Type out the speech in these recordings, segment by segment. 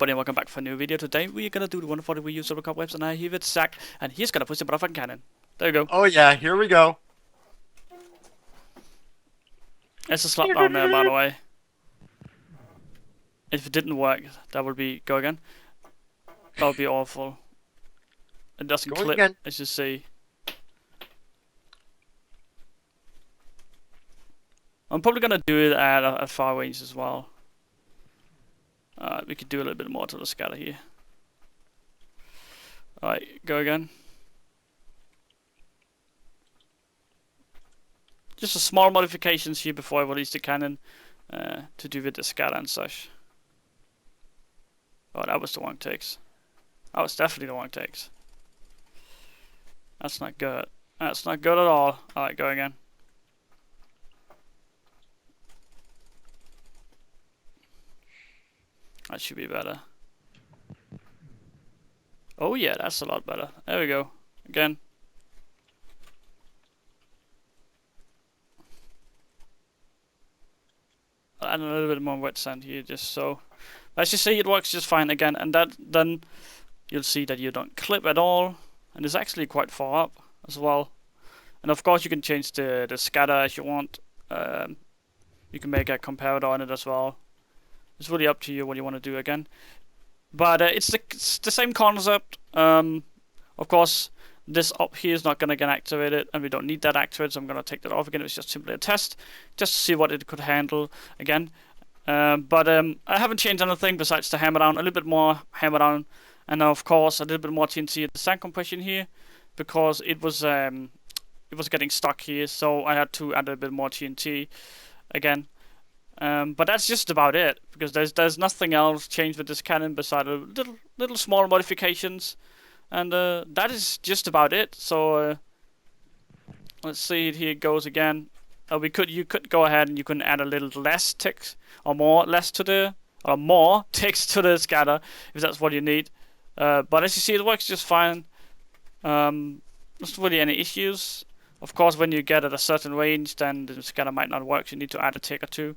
everybody and welcome back for a new video. Today we're gonna do the one for the reusable cobwebs, and I have with Zach, and he's gonna push the motherfucking cannon. There you go. Oh yeah, here we go. It's a slot down there, by the way. If it didn't work, that would be go again. That would be awful. It doesn't Going clip, again. as you see. I'm probably gonna do it at far range as well. We could do a little bit more to the scatter here. Alright, go again. Just a small modifications here before I release the cannon to do with the scatter and such. Oh, that was the wrong takes. That was definitely the wrong takes. That's not good. That's not good at all. Alright, go again. That should be better. Oh yeah, that's a lot better. There we go. Again. I'll add a little bit more wet sand here just so. As you see, it works just fine again, and then you'll see that you don't clip at all, and it's actually quite far up as well. And of course you can change the scatter as you want. You can make a comparator on it as well. It's really up to you what you want to do again. But it's the same concept. Of course, this up here is not going to get activated, and we don't need that activated, so I'm going to take that off again. It's just simply a test, just to see what it could handle again. But I haven't changed anything besides the hammer down, a little bit more hammer down, and of course a little bit more TNT at the sand compression here, because it was getting stuck here, so I had to add a bit more TNT again. But that's just about it, because there's nothing else changed with this cannon beside a little small modifications, and that is just about it. So let's see it here. It goes again. You could go ahead and you can add a little less text or more text to the scatter if that's what you need. But as you see, it works just fine. Not really any issues. Of course, when you get at a certain range, then the scatter might not work. So you need to add a tick or two.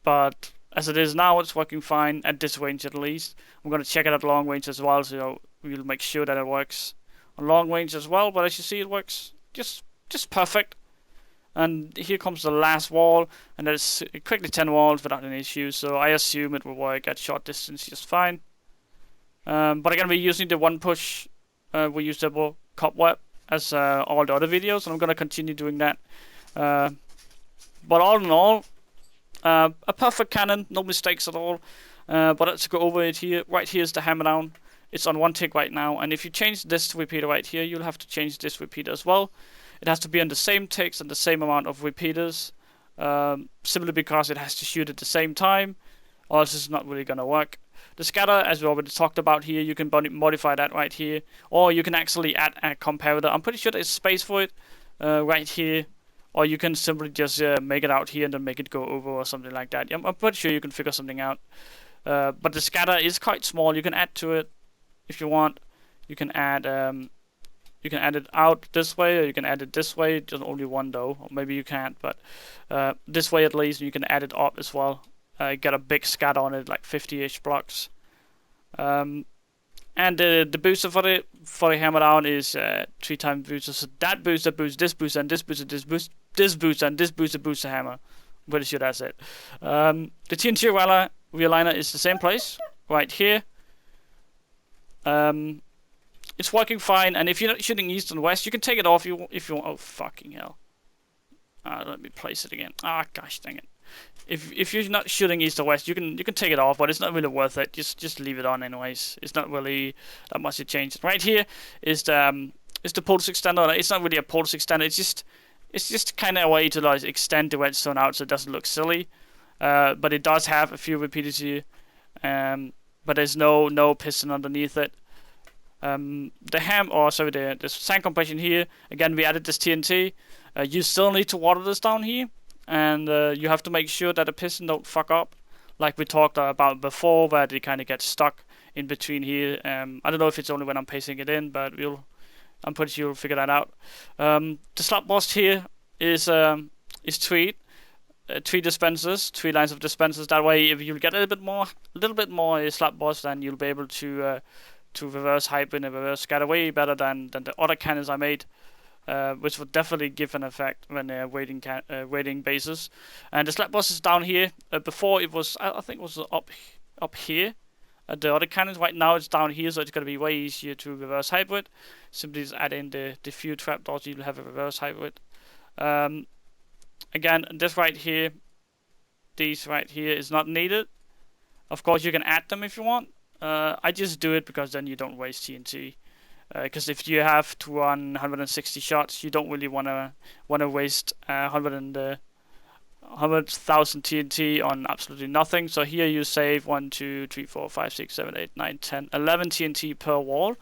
But as it is now, it's working fine at this range at least. I'm going to check it at long range as well, so we'll make sure that it works on long range as well. But as you see, it works just perfect. And here comes the last wall, and there's quickly 10 walls without any issues. So I assume it will work at short distance just fine. But again, we're using the one push reusable cobweb as all the other videos, and I'm going to continue doing that. But all in all, a perfect cannon, no mistakes at all. But let's go over it here. Right here is the hammer down. It's on one tick right now, and if you change this repeater right here, you'll have to change this repeater as well. It has to be on the same ticks and the same amount of repeaters, simply because it has to shoot at the same time, or else it's not really gonna work. The scatter, as we already talked about here, you can modify that right here, or you can actually add a comparator. I'm pretty sure there's space for it right here. Or you can simply just make it out here and then make it go over or something like that. I'm pretty sure you can figure something out. But the scatter is quite small. You can add to it if you want. You can add it out this way, or you can add it this way. Just only one though, or maybe you can't. But this way at least, you can add it up as well. Get a big scatter on it, like 50-ish blocks. And the booster for the hammer down is 3 times booster. So that booster boosts this booster and this booster, this booster and this booster boosts the hammer. I'm pretty sure that's it. The TNT realigner is the same place right here. It's working fine, and if you're not shooting east and west, you can take it off if you want. Oh fucking hell! Let me place it again. Gosh dang it! If you're not shooting east or west, you can take it off, but it's not really worth it. Just leave it on anyways. It's not really that much to change. Right here is the pulse extender. It's not really a pulse extender. It's just kind of a way to like extend the redstone out so it doesn't look silly. But it does have a few repeaters here. But there's no piston underneath it. The sand compression here. Again, we added this TNT. You still need to water this down here. And you have to make sure that the piston don't fuck up, like we talked about before, where they kind of get stuck in between here. I don't know if it's only when I'm pasting it in, but I'm pretty sure we'll figure that out. The slot burst here is tweed. 3 dispensers, 3 lines of dispensers. That way, if you get a little bit more slap boss, then you'll be able to reverse hyper and reverse scatter way better than the other cannons I made, which would definitely give an effect when waiting bases. And the slap boss is down here. Before it was, I think it was up here at the other cannons. Right now it's down here, so it's going to be way easier to reverse hybrid. Simply just add in the few trapdoors, you'll have a reverse hybrid. Again, this right here, these right here is not needed. Of course, you can add them if you want. I just do it because then you don't waste TNT. Because if you have to run 160 shots, you don't really want to waste 100,000 TNT on absolutely nothing. So here you save 1, 2, 3, 4, 5, 6, 7, 8, 9, 10, 11 TNT per wall.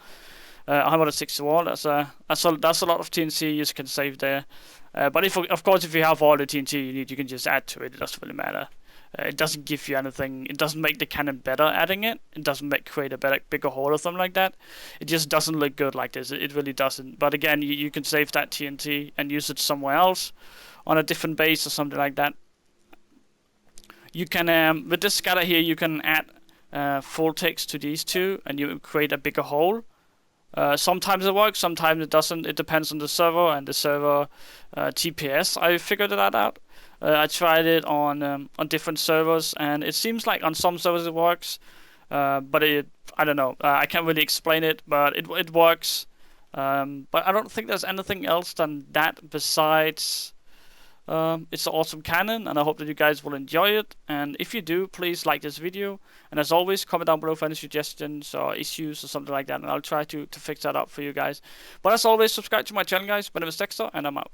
160 wall. That's a lot of TNT you can save there. But of course, if you have all the TNT you need, you can just add to it. It doesn't really matter. It doesn't give you anything. It doesn't make the cannon better adding it. It doesn't create a bigger hole or something like that. It just doesn't look good like this. It really doesn't. But again, you can save that TNT and use it somewhere else on a different base or something like that. You can, with this scatter here, you can add full text to these two and you create a bigger hole. Sometimes it works, sometimes it doesn't. It depends on the server and the server TPS. I figured that out. I tried it on different servers, and it seems like on some servers it works, but I don't know. I can't really explain it, but it works. But I don't think there's anything else than that besides. It's an awesome cannon, and I hope that you guys will enjoy it. And if you do, please like this video. And as always, comment down below for any suggestions or issues or something like that, and I'll try to fix that up for you guys. But as always, subscribe to my channel, guys. My name is Dexter, and I'm out.